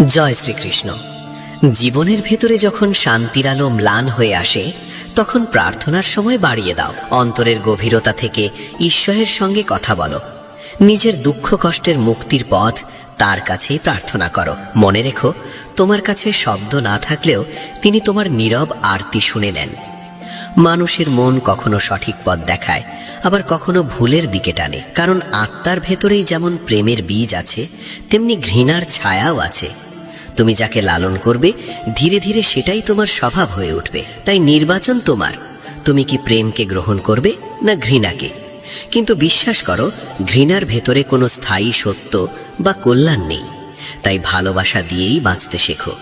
জয় শ্রীকৃষ্ণ। জীবনের ভেতরে যখন শান্তির আলো ম্লান হয়ে আসে, তখন প্রার্থনার সময় বাড়িয়ে দাও। অন্তরের গভীরতা থেকে ঈশ্বরের সঙ্গে কথা বলো। নিজের দুঃখ কষ্টের মুক্তির পথ তার কাছেই প্রার্থনা করো। মনে রেখো, তোমার কাছে শব্দ না থাকলেও তিনি তোমার নীরব আরতি শুনে নেন। মানুষের মন কখনো সঠিক পথ দেখায়, আবার কখনো ভুলের দিকে টানে। কারণ আত্মার ভেতরেই যেমন প্রেমের বীজ আছে, তেমনি ঘৃণার ছায়াও আছে। তুমি যাকে লালন করবে, ধীরে ধীরে সেটাই তোমার স্বভাব হয়ে উঠবে। তাই নির্বাচন তোমার। তুমি কি প্রেমকে গ্রহণ করবে না ঘৃণাকে? কিন্তু বিশ্বাস করো, ঘৃণার ভেতরে কোনো স্থায়ী সত্য বা কল্যাণ নেই। তাই ভালোবাসা দিয়েই বাঁচতে শেখো।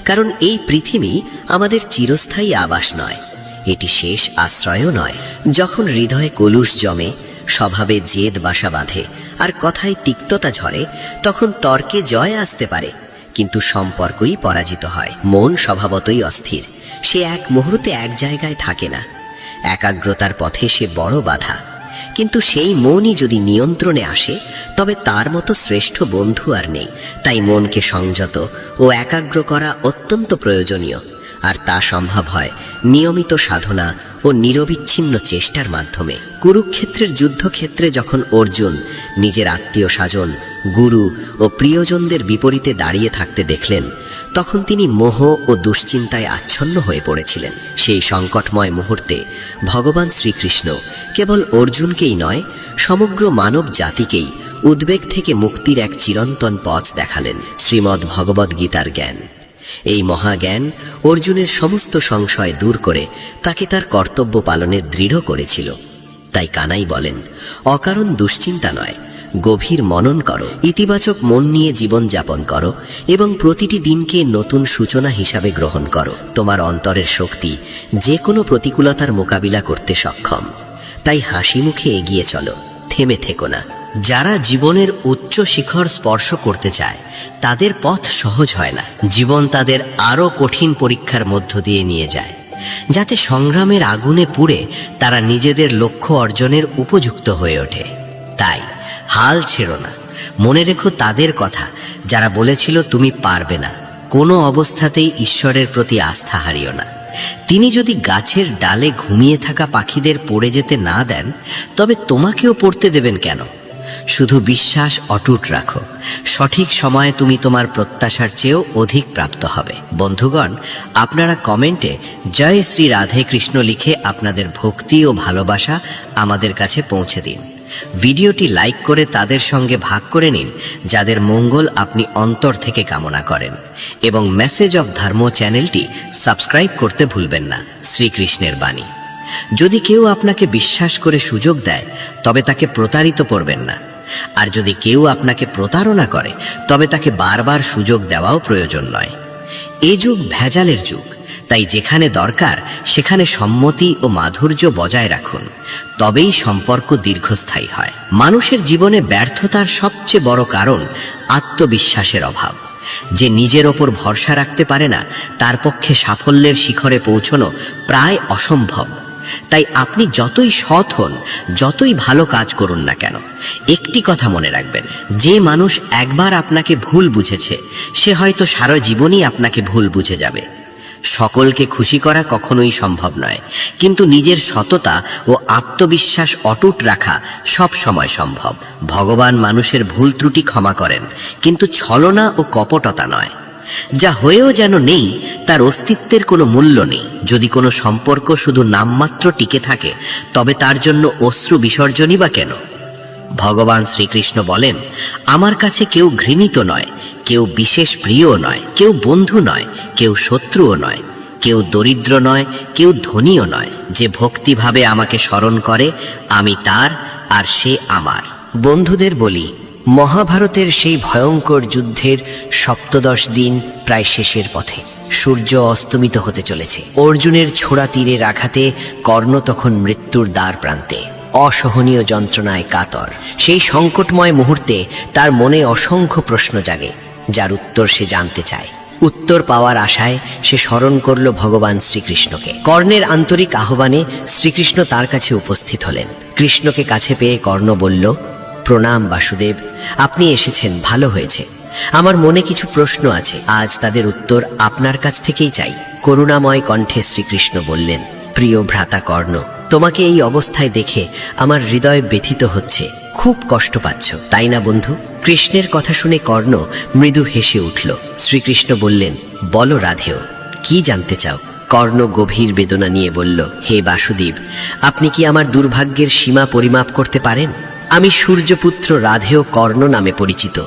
কারণ এই পৃথিবী আমাদের চিরস্থায়ী আবাস নয়, এটি শেষ আশ্রয়ও নয়। যখন হৃদয়ে কলুষ জমে, স্বভাবে জেদ বাসা বাঁধে, আর কথায় তিক্ততা ঝরে, তখন তর্কে জয় আসতে পারে, কিন্তু সম্পর্কই পরাজিত হয়। মন স্বভাবতই অস্থির, সে এক মুহূর্তে এক জায়গায় থাকে না। একাগ্রতার পথে সে বড় বাধা। কিন্তু সেই মনই যদি নিয়ন্ত্রণে আসে, তবে তার মতো শ্রেষ্ঠ বন্ধু আর নেই। তাই মনকে সংযত ও একাগ্র করা অত্যন্ত প্রয়োজনীয়, আর তা সম্ভব হয় নিয়মিত সাধনা ও নিরবিচ্ছিন্ন চেষ্টার মাধ্যমে। কুরুক্ষেত্রের যুদ্ধক্ষেত্রে যখন অর্জুন নিজের আত্মীয় স্বজন, গুরু ও প্রিয়জনদের বিপরীতে দাঁড়িয়ে থাকতে দেখলেন, তখন তিনি মোহ ও দুশ্চিন্তায় আচ্ছন্ন হয়ে পড়েছিলেন। সেই সংকটময় মুহূর্তে ভগবান শ্রীকৃষ্ণ কেবল অর্জুনকেই নয়, সমগ্র মানব জাতিকেই উদ্বেগ থেকে মুক্তির এক চিরন্তন পথ দেখালেন। শ্রীমদ্ ভগবদ্ গীতার জ্ঞান। এই মহাজ্ঞান অর্জুনের সমস্ত সংশয় দূর করে তাকে তার কর্তব্য পালনে দৃঢ় করেছিল। তাই কানাই বলেন, অকারণ দুশ্চিন্তা নয়, গভীর মনন করো, ইতিবাচক মন নিয়ে জীবন যাপন করো এবং প্রতিটি দিনকে নতুন সূচনা হিসাবে গ্রহণ করো। তোমার অন্তরের শক্তি যে কোনো প্রতিকূলতার মোকাবিলা করতে সক্ষম। তাই হাসি মুখে এগিয়ে চলো, থেমে থেকো না। যারা জীবনের উচ্চ শিখর স্পর্শ করতে চায়, তাদের পথ সহজ হয় না। জীবন তাদের আরও কঠিন পরীক্ষার মধ্য দিয়ে নিয়ে যায়, যাতে সংগ্রামের আগুনে পুড়ে তারা নিজেদের লক্ষ্য অর্জনের উপযুক্ত হয়ে ওঠে। তাই হাল ছেড়ো না। মনে রেখো তাদের কথা যারা বলেছিল তুমি পারবে না। কোনো অবস্থাতেই ঈশ্বরের প্রতি আস্থা হারিও না। তিনি যদি গাছের ডালে ঘুমিয়ে থাকা পাখিদের পড়ে যেতে না দেন, তবে তোমাকেও পড়তে দেবেন কেন? শুধু বিশ্বাস অটুট রাখো। সঠিক সময়ে তুমি তোমার প্রত্যাশার চেয়েও অধিক প্রাপ্ত হবে। বন্ধুগণ, আপনারা কমেন্টে জয় শ্রী রাধে কৃষ্ণ লিখে আপনাদের ভক্তি ও ভালোবাসা আমাদের কাছে পৌঁছে দিন। ভিডিওটি লাইক করে তাদের সঙ্গে ভাগ করে নিন যাদের মঙ্গল আপনি অন্তর থেকে কামনা করেন, এবং মেসেজ অফ ধর্ম চ্যানেলটি সাবস্ক্রাইব করতে ভুলবেন না। শ্রীকৃষ্ণের বাণী। যদি কেউ আপনাকে বিশ্বাস করে সুযোগ দেয়, তবে তাকে প্রতারিত করবেন না। আর যদি কেউ আপনাকে প্রতারণা করে, তবে তাকে বারবার সুযোগ দেওয়াও প্রয়োজন নয়। এ যুগ ভেজালের যুগ, তাই যেখানে দরকার সেখানে সম্মতি ও মাধুর্য বজায় রাখুন, তবেই সম্পর্ক দীর্ঘস্থায়ী হয়। মানুষের জীবনে ব্যর্থতার সবচেয়ে বড় কারণ আত্মবিশ্বাসের অভাব। যে নিজের ওপর ভরসা রাখতে পারে না, তার পক্ষে সাফল্যের শিখরে পৌঁছানো প্রায় অসম্ভব। তাই আপনি যতই সৎ হন, যতই ভালো কাজ করুন না কেন, একটি কথা মনে রাখবেন, যে মানুষ একবার আপনাকে ভুল বুঝেছে, সে হয়তো সারা জীবনই আপনাকে ভুল বুঝে যাবে। সকলকে খুশি করা কখনোই সম্ভব নয়, কিন্তু নিজের সততা ও আত্মবিশ্বাস অটুট রাখা সব সময় সম্ভব। ভগবান মানুষের ভুল ত্রুটি ক্ষমা করেন, কিন্তু ছলনা ও কপটতা নয়। যা হয়েও যেন নেই, তার অস্তিত্বের কোনো মূল্য নেই। যদি কোনো সম্পর্ক শুধু নামমাত্র টিকে থাকে, তবে তার জন্য অশ্রু বিসর্জনই বা কেন? ভগবান শ্রীকৃষ্ণ বলেন, আমার কাছে কেউ ঘৃণিত নয়, কেউ বিশেষ প্রিয় নয়, কেউ বন্ধু নয়, কেউ শত্রুও নয়, কেউ দরিদ্র নয়, কেউ ধনীও নয়। যে ভক্তিভাবে আমাকে স্মরণ করে, আমি তার আর সে আমার। বন্ধুদের বলি, মহাভারতের সেই ভয়ঙ্কর যুদ্ধের ৭৫ দিন প্রায় শেষের পথে। সূর্য অস্তমিত হতে চলেছে। অর্জুনের ছোড়া তীরের আঘাতে কর্ণ তখন মৃত্যুর দ্বার প্রান্তে, অসহনীয় যন্ত্রণায় কাতর। সেই সংকটময় মুহূর্তে তার মনে অসংখ্য প্রশ্ন জাগে, যার উত্তর সে জানতে চায়। উত্তর পাওয়ার আশায় সে স্মরণ করল ভগবান শ্রীকৃষ্ণকে। কর্ণের আন্তরিক আহ্বানে শ্রীকৃষ্ণ তার কাছে উপস্থিত হলেন। কৃষ্ণকে কাছে পেয়ে কর্ণ বলল, প্রণাম বাসুদেব, আপনি এসেছেন, ভালো হয়েছে। আমার মনে কিছু প্রশ্ন আছে, আজ তাদের উত্তর আপনার কাছ থেকেই চাই। করুণাময় কণ্ঠে শ্রীকৃষ্ণ বললেন, প্রিয় ভ্রাতা কর্ণ, তোমাকে এই অবস্থায় দেখে আমার হৃদয় ব্যথিত হচ্ছে। খুব কষ্ট পাচ্ছ, তাই না বন্ধু? কৃষ্ণের কথা শুনে কর্ণ মৃদু হেসে উঠল। শ্রীকৃষ্ণ বললেন, বলো রাধেয়, কি জানতে চাও? কর্ণ গভীর বেদনা নিয়ে বলল, হে বাসুদেব, আপনি কি আমার দুর্ভাগ্যের সীমা পরিমাপ করতে পারেন? আমি সূর্যপুত্র রাধেয় কর্ণ নামে পরিচিত।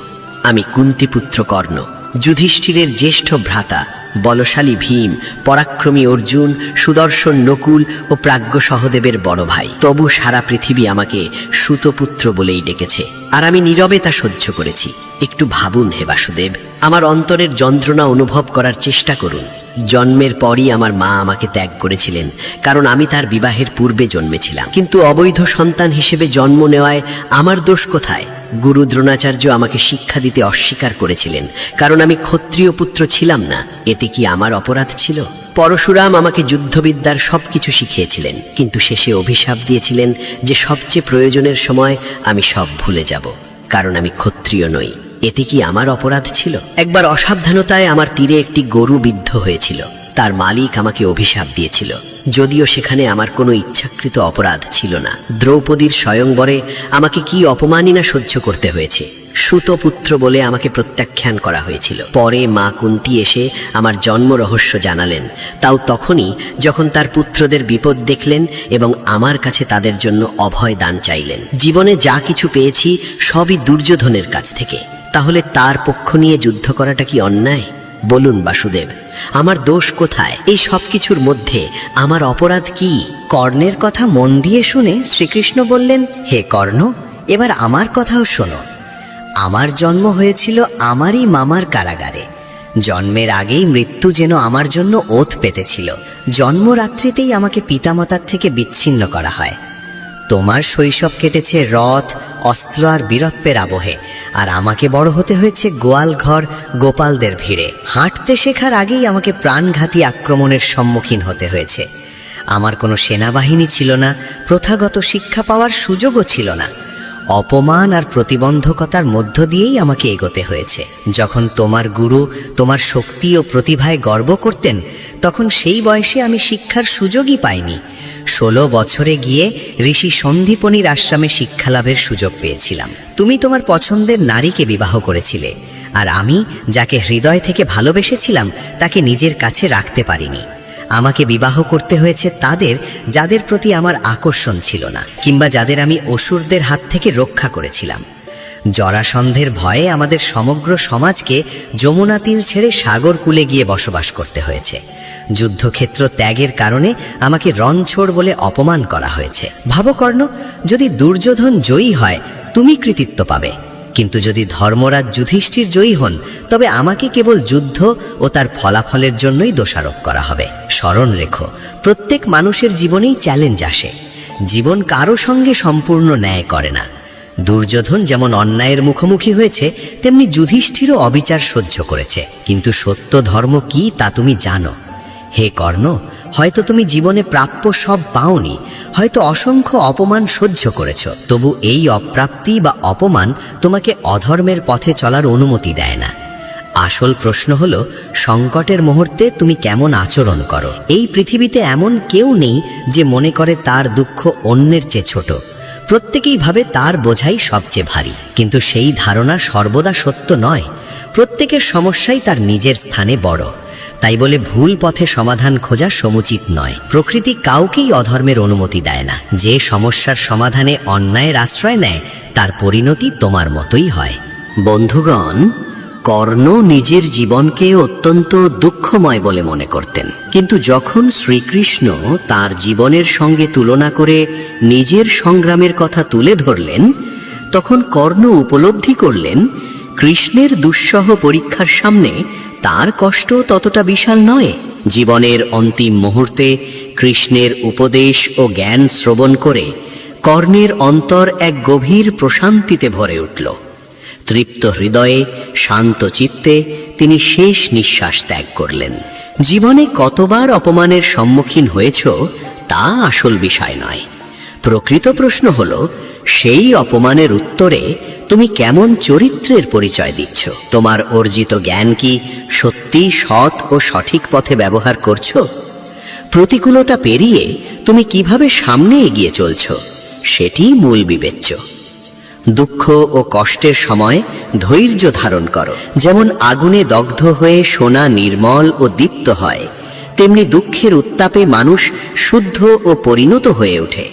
আমি কুন্তিপুত্র কর্ণ, যুধিষ্ঠিরের জ্যেষ্ঠ ভ্রাতা, বলশালী ভীম, পরাক্রমী অর্জুন, সুদর্শন নকুল ও প্রাজ্ঞ সহদেবের বড় ভাই। তবু সারা পৃথিবী আমাকে সুতপুত্র বলেই ডেকেছে, আর আমি নীরবে তা সহ্য করেছি। একটু ভাবুন হে বাসুদেব, আমার অন্তরের যন্ত্রণা অনুভব করার চেষ্টা করুন। জন্মের পরই আমার মা আমাকে ত্যাগ করেছিলেন, কারণ আমি তার বিবাহের পূর্বে জন্মেছিলাম। কিন্তু অবৈধ সন্তান হিসেবে জন্ম নেওয়ায় আমার দোষ কোথায়? গুরু দ্রোণাচার্য আমাকে শিক্ষা দিতে অস্বীকার করেছিলেন, কারণ আমি ক্ষত্রিয় পুত্র ছিলাম না। এতে কি আমার অপরাধ ছিল? পরশুরাম আমাকে যুদ্ধবিদ্যার সবকিছু শিখিয়েছিলেন, কিন্তু শেষে অভিশাপ দিয়েছিলেন যে সবচেয়ে প্রয়োজনের সময় আমি সব ভুলে যাব, কারণ আমি ক্ষত্রিয় নই। এতে কি আমার অপরাধ ছিল? একবার অসাবধানতায় আমার তীরে একটি গরু বিদ্ধ হয়েছিল। তার মালিক আমাকে অভিশাপ দিয়েছিল, যদিও সেখানে আমার কোনো ইচ্ছাকৃত অপরাধ ছিল না। দ্রৌপদীর স্বয়ংবরে আমাকে কি অপমাননা সহ্য করতে হয়েছে। সুতপুত্র বলে আমাকে প্রত্যাখ্যান করা হয়েছিল। পরে মা কুন্তী এসে আমার জন্ম রহস্য জানালেন, তাও তখনই যখন তার পুত্রদের বিপদ দেখলেন এবং আমার কাছে তাদের জন্য অভয় দান চাইলেন। জীবনে যা কিছু পেয়েছি সবই দুর্যোধনের কাছ থেকে, তাহলে তার পক্ষ নিয়ে যুদ্ধ করাটা কি অন্যায়? বলুন বাসুদেব, আমার দোষ কোথায়? এই সব কিছুর মধ্যে আমার অপরাধ কি? কর্ণের কথা মন দিয়ে শুনে শ্রীকৃষ্ণ বললেন, হে কর্ণ, এবার আমার কথাও শোনো। আমার জন্ম হয়েছিল আমারই মামার কারাগারে। জন্মের আগেই মৃত্যু যেন আমার জন্য ওত পেতেছিল। জন্মরাত্রিতেই আমাকে পিতামাতার থেকে বিচ্ছিন্ন করা হয়। তোমার শৈশব কেটেছে রথ, অস্ত্র আর বীরত্বের আবহে, আর আমাকে বড় হতে হয়েছে গোয়াল ঘর গোপালদের ভিড়ে। হাঁটতে শেখার আগেই আমাকে প্রাণঘাতী আক্রমণের সম্মুখীন হতে হয়েছে। আমার কোনো সেনাবাহিনী ছিল না, প্রথাগত শিক্ষা পাওয়ার সুযোগও ছিল না। অপমান আর প্রতিবন্ধকতার মধ্য দিয়েই আমাকে এগোতে হয়েছে। যখন তোমার গুরু তোমার শক্তি ও প্রতিভায় গর্ব করতেন, তখন সেই বয়সে আমি শিক্ষার সুযোগই পাইনি। 16 বছরে গিয়ে ঋষি সন্দীপনির আশ্রমে শিক্ষালাভের সুযোগ পেয়েছিলাম। তুমি তোমার পছন্দের নারীকে বিবাহ করেছিলে, আর আমি যাকে হৃদয় থেকে ভালোবেসেছিলাম তাকে নিজের কাছে রাখতে পারিনি। আমাকে বিবাহ করতে হয়েছে তাদের যাদের প্রতি আমার আকর্ষণ ছিল না, কিংবা যাদের আমি অসুরদের হাত থেকে রক্ষা করেছিলাম। জরাসন্ধের ভয়ে আমাদের সমগ্র সমাজকে যমুনা তীর ছেড়ে সাগর কূলে গিয়ে বসবাস করতে হয়েছে। যুদ্ধক্ষেত্র ত্যাগের কারণে আমাকে রণছোড় বলে অপমান করা হয়েছে। ভাবো কর্ণ, যদি দুর্যোধন জয়ী হয় তুমি কৃতিত্ব পাবে, কিন্তু যদি ধর্মরাজ যুধিষ্ঠির জয়ী হন তবে আমাকে কেবল যুদ্ধ ও তার ফলাফলের জন্যই দোষারোপ করা হবে। স্মরণ রেখো, প্রত্যেক মানুষের জীবনেই চ্যালেঞ্জ আসে। জীবন কারো সঙ্গে সম্পূর্ণ ন্যায় করে না। দুর্যোধন যেমন অন্যায়ের মুখোমুখি হয়েছে, তেমনি যুধিষ্ঠিরও অবিচার সহ্য করেছে। কিন্তু সত্য ধর্ম কি তা তুমি জানো। হে কর্ণ, হয়তো তুমি জীবনে প্রাপ্য সব পাওনি, হয়তো অসংখ্য অপমান সহ্য করেছ, তবু এই অপ্রাপ্তি বা অপমান তোমাকে অধর্মের পথে চলার অনুমতি দেয় না। আসল প্রশ্ন হলো, সংকটের মুহূর্তে তুমি কেমন আচরণ করো। এই পৃথিবীতে এমন কেউ নেই যে মনে করে তার দুঃখ অন্যের চেয়ে ছোট। প্রত্যেকেই ভাবে তার বোঝাই সবচেয়ে ভারী, কিন্তু সেই ধারণা সর্বদা সত্য নয়। প্রত্যেকের সমস্যাই তার নিজের স্থানে বড়। তাই বলে ভুল পথে সমাধান খোঁজা সমুচিত নয়। প্রকৃতি কাউকেই অধর্মের অনুমতি দেয় না। যে সমস্যার সমাধানে অন্যায়ের আশ্রয় নেয় তার পরিণতি তোমার মতোই হয়। বন্ধুগণ, কর্ণ নিজের জীবনকে অত্যন্ত দুঃখময় বলে মনে করতেন, কিন্তু যখন শ্রীকৃষ্ণ তার জীবনের সঙ্গে তুলনা করে নিজের সংগ্রামের কথা তুলে ধরলেন, তখন কর্ণ উপলব্ধি করলেন কৃষ্ণের দুঃসহ পরীক্ষার সামনে তার কষ্ট ততটা বিশাল নয়। জীবনের অন্তিম মুহূর্তে কৃষ্ণের উপদেশ ও জ্ঞান শ্রবণ করে কর্ণের অন্তর এক গভীর প্রশান্তিতে ভরে উঠল। তৃপ্ত হৃদয়ে শান্ত চিত্তে তিনি শেষ নিঃশ্বাস ত্যাগ করলেন। জীবনে কতবার অপমানের সম্মুখীন হয়েছ তা আসল বিষয় নয়। প্রকৃত প্রশ্ন হল, সেই অপমানের উত্তরে তুমি কেমন চরিত্রের পরিচয় দিচ্ছ? তোমার অর্জিত জ্ঞান কি সত্যি সৎ ও সঠিক পথে ব্যবহার করছো? প্রতিকূলতা পেরিয়ে তুমি কিভাবে সামনে এগিয়ে চলছো সেটিই মূল বিবেচ্য। দুঃখ ও কষ্টের সময় ধৈর্য ধারণ করো। যেমন আগুনে দগ্ধ হয়ে সোনা নির্মল ও দীপ্ত হয়, তেমনি দুঃখের উত্তাপে মানুষ শুদ্ধ ও পরিণত হয়ে ওঠে।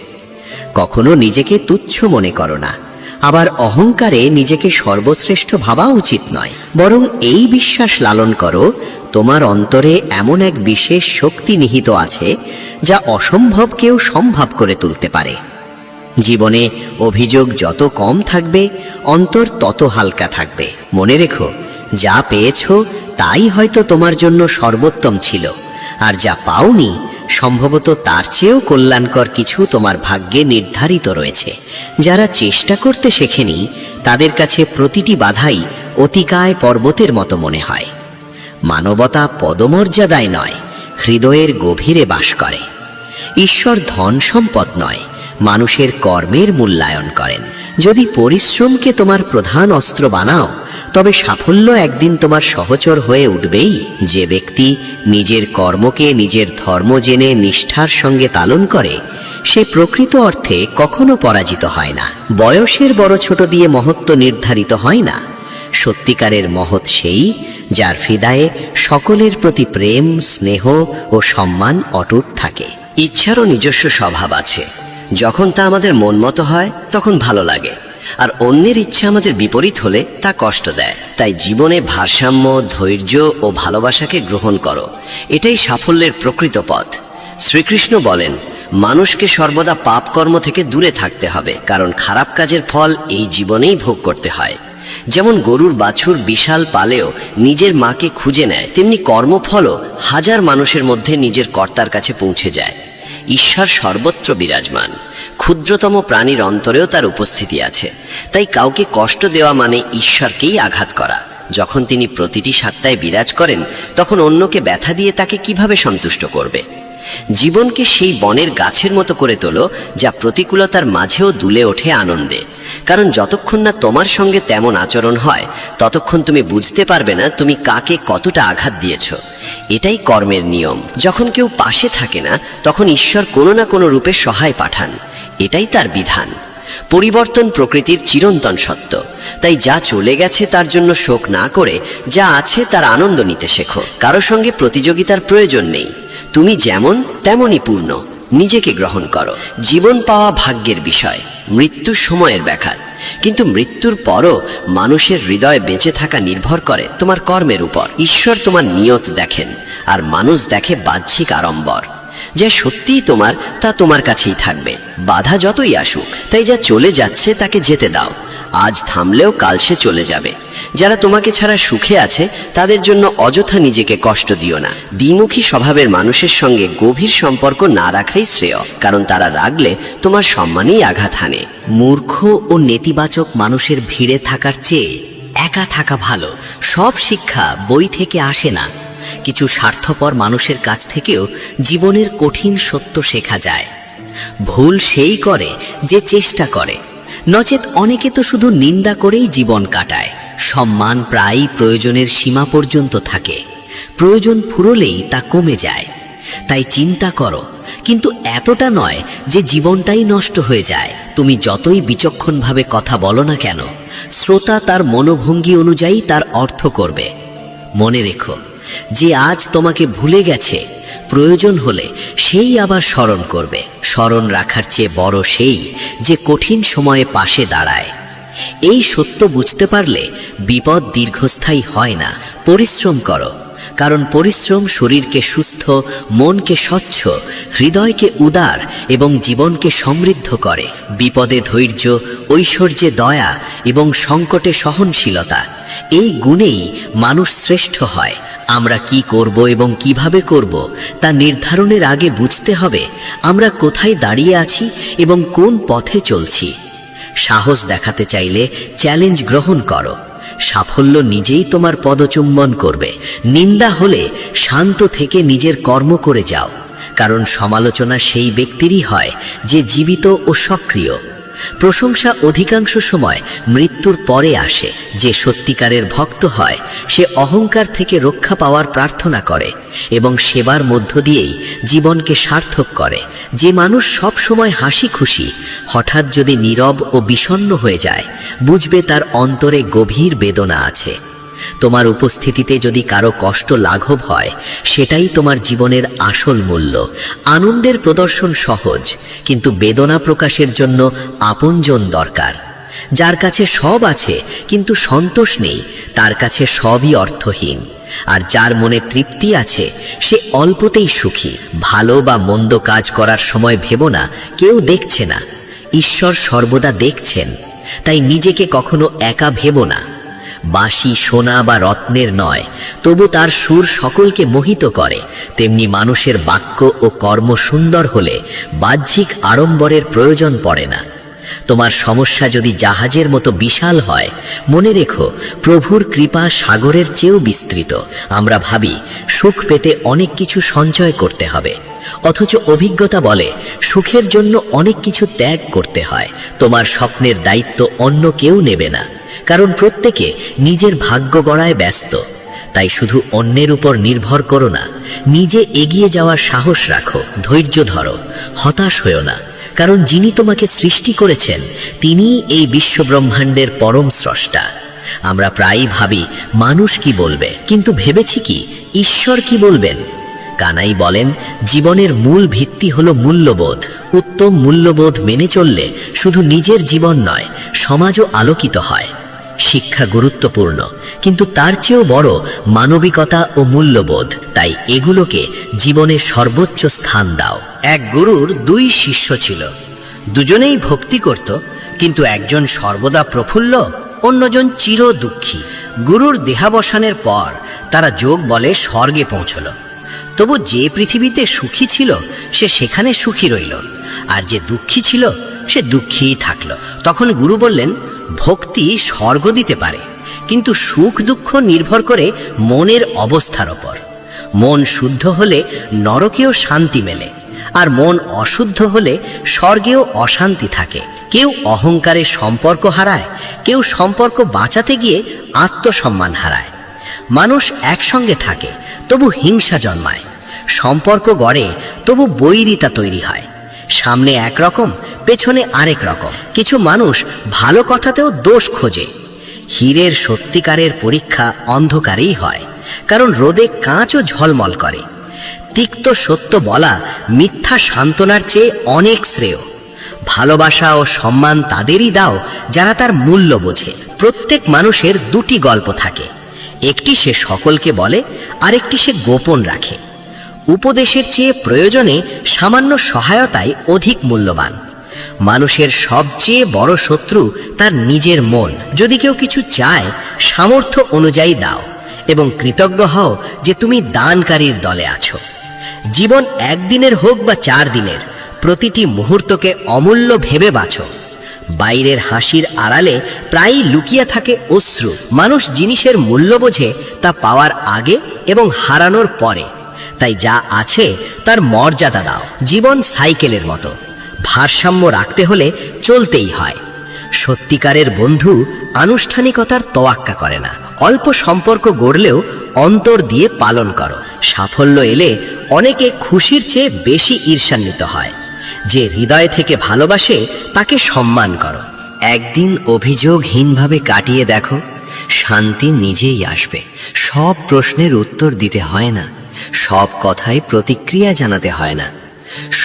কখনো নিজেকে তুচ্ছ মনে করো না, আবার অহংকারে নিজেকে সর্বশ্রেষ্ঠ ভাবা উচিত নয়। বরং এই বিশ্বাস লালন করো, তোমার অন্তরে এমন এক বিশেষ শক্তি নিহিত আছে যা অসম্ভবকেও সম্ভব করে তুলতে পারে। জীবনে অভিযোগ যত কম থাকবে, অন্তর তত হালকা থাকবে। মনে রেখো, যা পেয়েছো তাই হয়তো তোমার জন্য সর্বোত্তম ছিল, আর যা পাওনি সম্ভবত তার চেয়েও কল্যাণকর কিছু তোমার ভাগ্যে নির্ধারিত রয়েছে। যারা চেষ্টা করতে শেখেনি তাদের কাছে প্রতিটি বাধাই অতিকায় পর্বতের মতো মনে হয়। মানবতা পদমর্যাদায় নয়, হৃদয়ের গভীরে বাস করে। ঈশ্বর ধন সম্পদ নয়, মানুষের কর্মের মূল্যায়ন করেন। যদি পরিশ্রমকে তোমার প্রধান অস্ত্র বানাও, তবে সাফল্য একদিন তোমার সহচর হয়ে উঠবেই। যে ব্যক্তি নিজের কর্মকে নিজের ধর্ম জেনে নিষ্ঠার সঙ্গে পালন করে, সে প্রকৃত অর্থে কখনো পরাজিত হয় না। বয়সের বড় ছোট দিয়ে মহত্ব নির্ধারিত হয় না। সত্যিকারের মহৎ সেই যার হৃদয়ে সকলের প্রতি প্রেম, স্নেহ ও সম্মান অটুট থাকে। ইচ্ছারও নিজস্ব স্বভাব আছে। যখন তা আমাদের মন মতো হয় তখন ভালো লাগে, আর অন্যের ইচ্ছা আমাদের বিপরীত হলে তা কষ্ট দেয়। তাই জীবনে ভারসাম্য, ধৈর্য ও ভালোবাসাকে গ্রহণ করো। এটাই সাফল্যের প্রকৃত পথ। শ্রীকৃষ্ণ বলেন, মানুষকে সর্বদা পাপ কর্ম থেকে দূরে থাকতে হবে, কারণ খারাপ কাজের ফল এই জীবনেই ভোগ করতে হয়। যেমন গরুর বাছুর বিশাল পালেও নিজের মাকে খুঁজে নেয়, তেমনি কর্মফলও হাজার মানুষের মধ্যে নিজের কর্তার কাছে পৌঁছে যায়। ঈশ্বর সর্বত্র বিরাজমান, ক্ষুদ্রতম প্রাণীর অন্তরেও তার উপস্থিতি আছে। তাই কাউকে কষ্ট দেওয়া মানে ঈশ্বরকেই আঘাত করা। যখন তিনি প্রতিটি সত্তায় বিরাজ করেন, তখন অন্যকে ব্যথা দিয়ে তাকে কিভাবে সন্তুষ্ট করবে? জীবনকে সেই বনের গাছের মতো করে তোলো, যা প্রতিকূলতার মাঝেও দুলে ওঠে আনন্দে। কারণ যতক্ষণ না তোমার সঙ্গে তেমন আচরণ হয়, ততক্ষণ তুমি বুঝতে পারবে না তুমি কাকে কতটা আঘাত দিয়েছ। এটাই কর্মের নিয়ম। যখন কেউ পাশে থাকে না, তখন ঈশ্বর কোনো না কোনো রূপে সহায় পাঠান। এটাই তার বিধান। পরিবর্তন প্রকৃতির চিরন্তন সত্য। তাই যা চলে গেছে তার জন্য শোক না করে যা আছে তার আনন্দ নিতে শেখো। কারো সঙ্গে প্রতিযোগিতার প্রয়োজন নেই। তুমি যেমন তেমনই পূর্ণ। নিজেকে গ্রহণ করো। জীবন পাওয়া ভাগ্যের বিষয়, মৃত্যু সময়ের ব্যাপার। কিন্তু মৃত্যুর পরও মানুষের হৃদয়ে বেঁচে থাকা নির্ভর করে তোমার কর্মের উপর। ঈশ্বর তোমার নিয়ত দেখেন, আর মানুষ দেখে বাহ্যিক আড়ম্বর। যা সত্যিই তোমার, তা তোমার কাছেই থাকবে, বাধা যতই আসুক। তাই যা চলে যাচ্ছে তাকে যেতে দাও। আজ থামলেও কাল সে চলে যাবে। যারা তোমাকে ছাড়া সুখে আছে, তাদের জন্য অযথা নিজেকে কষ্ট দিও না। দ্বিমুখী স্বভাবের মানুষের সঙ্গে গভীর সম্পর্ক না রাখাই শ্রেয়, কারণ তারা রাগলে তোমার সম্মানেই আঘাত হানে। মূর্খ ও নেতিবাচক মানুষের ভিড়ে থাকার চেয়ে একা থাকা ভালো। সব শিক্ষা বই থেকে আসে না। কিছু স্বার্থপর মানুষের কাছ থেকেও জীবনের কঠিন সত্য শেখা যায়। ভুল সেই করে যে চেষ্টা করে, নচেত অনেকে তো শুধু নিন্দা করেই জীবন কাটায়। সম্মান প্রায়ই প্রয়োজনের সীমা পর্যন্ত থাকে, প্রয়োজন ফুরলেই তা কমে যায়। তাই চিন্তা করো, কিন্তু এতটা নয় যে জীবনটাই নষ্ট হয়ে যায়। তুমি যতই বিচক্ষণভাবে কথা বলো না কেন, শ্রোতা তার মনোভঙ্গি অনুযায়ী তার অর্থ করবে। মনে রেখো, যে আজ তোমাকে ভুলে গেছে, প্রয়োজন হলে সেই আবার স্মরণ করবে। স্মরণ রাখার চেয়ে বড় সেই যে কঠিন সময়ে পাশে দাঁড়ায়। এই সত্য বুঝতে পারলে বিপদ দীর্ঘস্থায়ী হয় না। পরিশ্রম করো, কারণ পরিশ্রম শরীরকে সুস্থ, মনকে স্বচ্ছ, হৃদয়কে উদার এবং জীবনকে সমৃদ্ধ করে। বিপদে ধৈর্য, ঐশ্বর্যে দয়া এবং সংকটে সহনশীলতা, এই গুণেই মানুষ শ্রেষ্ঠ হয়। আমরা কি করব এবং কিভাবে করব তা নির্ধারণের আগে বুঝতে হবে আমরা কোথায় দাঁড়িয়ে আছি এবং কোন পথে চলছি। সাহস দেখাতে চাইলে চ্যালেঞ্জ গ্রহণ করো। সাফল্য নিজেই তোমার পদচুম্বন করবে। নিন্দা হলে শান্ত থেকে নিজের কর্ম করে যাও, কারণ সমালোচনা সেই ব্যক্তিরই হয় যে জীবিত ও সক্রিয়। প্রশংসা অধিকাংশ সময় মৃত্যুর পরে আসে। যে সত্যিকারের ভক্ত হয় সে অহংকার থেকে রক্ষা পাওয়ার প্রার্থনা করে এবং সেবার মধ্য দিয়েই জীবনকে সার্থক করে। যে মানুষ সব সময় হাসি খুশি হঠাৎ যদি নীরব ও বিষণ্ণ হয়ে যায়, বুঝবে তার অন্তরে গভীর বেদনা আছে। তোমার উপস্থিতিতে যদি কারো কষ্ট লাঘব হয়, সেটাই তোমার জীবনের আসল মূল্য। আনন্দের প্রদর্শন সহজ, কিন্তু বেদনা প্রকাশের জন্য আপনজন দরকার। যার কাছে সব আছে কিন্তু সন্তোষ নেই, তার কাছে সবই অর্থহীন। আর যার মনে তৃপ্তি আছে সে অল্পতেই সুখী। ভালো বা মন্দ কাজ করার সময় ভেবো না কেউ দেখছে না, ঈশ্বর সর্বদা দেখছেন। তাই নিজেকে কখনো একা ভেবো না। বাঁশি সোনা বা রত্নের নয়, তবু তার সুর সকলকে মোহিত করে। তেমনি মানুষের বাক্য ও কর্ম সুন্দর হলে বাহ্যিক আড়ম্বরের প্রয়োজন পড়ে না। তোমার সমস্যা যদি জাহাজের মতো বিশাল হয়, মনে রেখো প্রভুর কৃপা সাগরের চেয়েও বিস্তৃত। আমরা ভাবি সুখ পেতে অনেক কিছু সঞ্চয় করতে হবে, অথচ অভিজ্ঞতা বলে সুখের জন্য অনেক কিছু ত্যাগ করতে হয়। তোমার স্বপ্নের দায়িত্ব অন্য কেউ নেবে না, কারণ প্রত্যেকে নিজের ভাগ্য গড়ায় ব্যস্ত। তাই শুধু অন্যের উপর নির্ভর করো না, নিজে এগিয়ে যাওয়ার সাহস রাখো। ধৈর্য ধরো, হতাশ হয়ো না, কারণ যিনি তোমাকে সৃষ্টি করেছেন তিনিই এই বিশ্বব্রহ্মাণ্ডের পরম স্রষ্টা। আমরা প্রায়ই ভাবি মানুষ কি বলবে, কিন্তু ভেবেছি কি ঈশ্বর কি বলবেন? কানাই বলেন জীবনের মূল ভিত্তি হলো মূল্যবোধ। উত্তম মূল্যবোধ মেনে চললে শুধু নিজের জীবন নয়, সমাজও আলোকিত হয়। শিক্ষা গুরুত্বপূর্ণ, কিন্তু তার চেয়েও বড় মানবিকতা ও মূল্যবোধ। তাই এগুলোকে জীবনের সর্বোচ্চ স্থান দাও। এক গুরুর দুই শিষ্য ছিল, দুজনেই ভক্তি করত, কিন্তু একজন সর্বদা প্রফুল্ল, অন্যজন চির দুঃখী। গুরুর দেহাবসানের পর তারা যোগ বলে স্বর্গে পৌঁছল। তবু যে পৃথিবীতে সুখী ছিল সে সেখানে সুখী রইল, আর যে দুঃখী ছিল সে দুঃখীই থাকল। তখন গুরু বললেন, ভক্তি স্বর্গ দিতে পারে, কিন্তু সুখ দুঃখ নির্ভর করে মনের অবস্থার ওপর। মন শুদ্ধ হলে নরকেও শান্তি মেলে, আর মন অশুদ্ধ হলে স্বর্গেও অশান্তি থাকে। কেউ অহংকারে সম্পর্ক হারায়, কেউ সম্পর্ক বাঁচাতে গিয়ে আত্মসম্মান হারায়। মানুষ একসঙ্গে থাকে তবু হিংসা জন্মায়, সম্পর্ক গড়ে তবু বৈরিতা তৈরি হয়। সামনে একরকম, পেছনে আরেক রকম। কিছু মানুষ ভালো কথাতেও দোষ খোঁজে। হীরের সত্যিকারের পরীক্ষা অন্ধকারেই হয়, কারণ রোদে কাঁচও ঝলমল করে। তিক্ত সত্য বলা মিথ্যা সান্ত্বনার চেয়ে অনেক শ্রেয়। ভালোবাসা ও সম্মান তাদেরই দাও যারা তার মূল্য বোঝে। প্রত্যেক মানুষের দুটি গল্প থাকে, একটি সে সকলকে বলে, আরেকটি সে গোপন রাখে। উপদেশের চেয়ে প্রয়োজনে সামান্য সহায়তাই অধিক মূল্যবান। মানুষের সবচেয়ে বড় শত্রু তার নিজের মন। যদি কেউ কিছু চায়, সামর্থ্য অনুযায়ী দাও এবং কৃতজ্ঞ হও যে তুমি দানকারীর দলে আছো। জীবন একদিনের হোক বা 4 দিনের, প্রতিটি মুহূর্তকে অমূল্য ভেবে বাঁচো। বাইরের হাসির আড়ালে প্রায়ই লুকিয়ে থাকে অশ্রু। মানুষ জিনিসের মূল্য বোঝে তা পাওয়ার আগে এবং হারানোর পরে। তাই যা আছে তার মর্যাদা দাও। জীবন সাইকেলের মতো, ভারসাম্য রাখতে হলে চলতেই হয়। সত্যিকারের বন্ধু আনুষ্ঠানিকতার তোয়াক্কা করে না। অল্প সম্পর্ক গড়লেও অন্তর দিয়ে পালন করো। সাফল্য এলে অনেকে খুশির চেয়ে বেশি ঈর্ষান্বিত হয়। যে হৃদয় থেকে ভালোবাসে তাকে সম্মান করো। একদিন অভিযোগহীনভাবে কাটিয়ে দেখো, শান্তি নিজেই আসবে। সব প্রশ্নের উত্তর দিতে হয় না, সব কথায় প্রতিক্রিয়া জানাতে হয় না।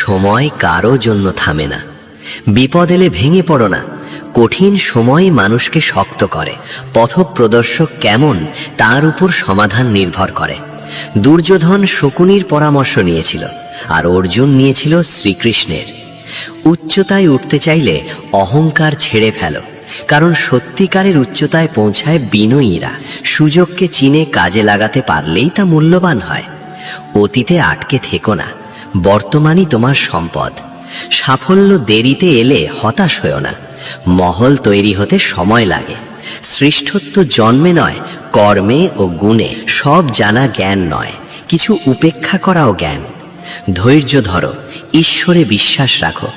সময় কারো জন্য থামে না। বিপদ এলে ভেঙে পড়ো না, কঠিন সময় মানুষকে শক্ত করে। পথপ্রদর্শক কেমন তার উপর সমাধান নির্ভর করে। দুর্যোধন শকুনির পরামর্শ নিয়েছিল, আর অর্জুন নিয়েছিল শ্রীকৃষ্ণের। উচ্চতায় উঠতে চাইলে অহংকার ছেড়ে ফেলো, কারণ সত্যিকারের উচ্চতায় পৌঁছায় বিনয়ীরা। সুযোগকে চিনে কাজে লাগাতে পারলেই তা মূল্যবান হয়। অতীতে আটকে থেকো না, বর্তমানই তোমার সম্পদ। সাফল্য দেরিতে এলে হতাশ হয়ো না, মহল তৈরি হতে সময় লাগে। শ্রেষ্ঠত্ব জন্মে নয়, কর্মে ও গুণে। সব জানা জ্ঞান নয়, কিছু উপেক্ষা করাও জ্ঞান। ধৈর্য ধরো, ঈশ্বরে বিশ্বাস রাখো।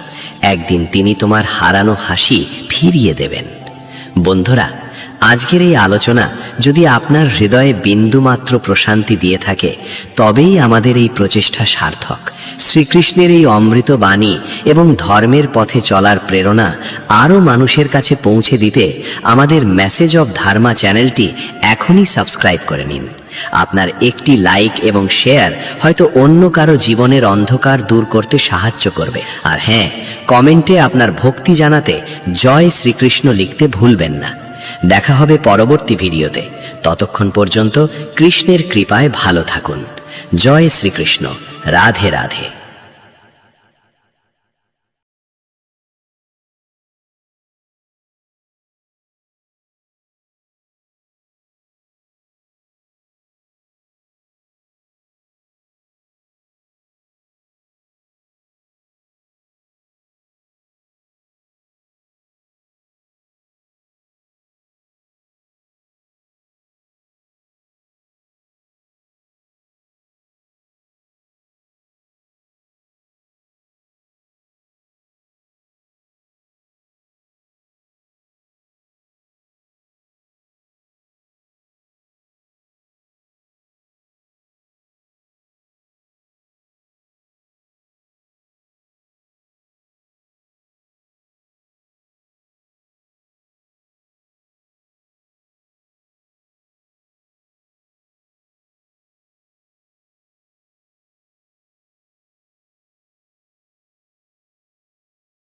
একদিন তিনি তোমার হারানো হাসি ফিরিয়ে দেবেন। বন্ধুরা, আজকের এই আলোচনা যদি আপনার হৃদয়ে বিন্দুমাত্র প্রশান্তি দিয়ে থাকে, তবেই আমাদের এই প্রচেষ্টা সার্থক। শ্রীকৃষ্ণের এই অমৃত বাণী এবং ধর্মের পথে চলার প্রেরণা আরও মানুষের কাছে পৌঁছে দিতে আমাদের মেসেজ অব ধর্মা চ্যানেলটি এখনই সাবস্ক্রাইব করে নিন। আপনার একটি লাইক এবং শেয়ার হয়তো অন্য কারো জীবনের অন্ধকার দূর করতে সাহায্য করবে। আর হ্যাঁ, কমেন্টে আপনার ভক্তি জানাতে জয় শ্রীকৃষ্ণ লিখতে ভুলবেন না। দেখা হবে পরবর্তী ভিডিওতে। ততক্ষণ পর্যন্ত কৃষ্ণের কৃপায় ভালো থাকুন। জয় শ্রীকৃষ্ণ। রাধে রাধে।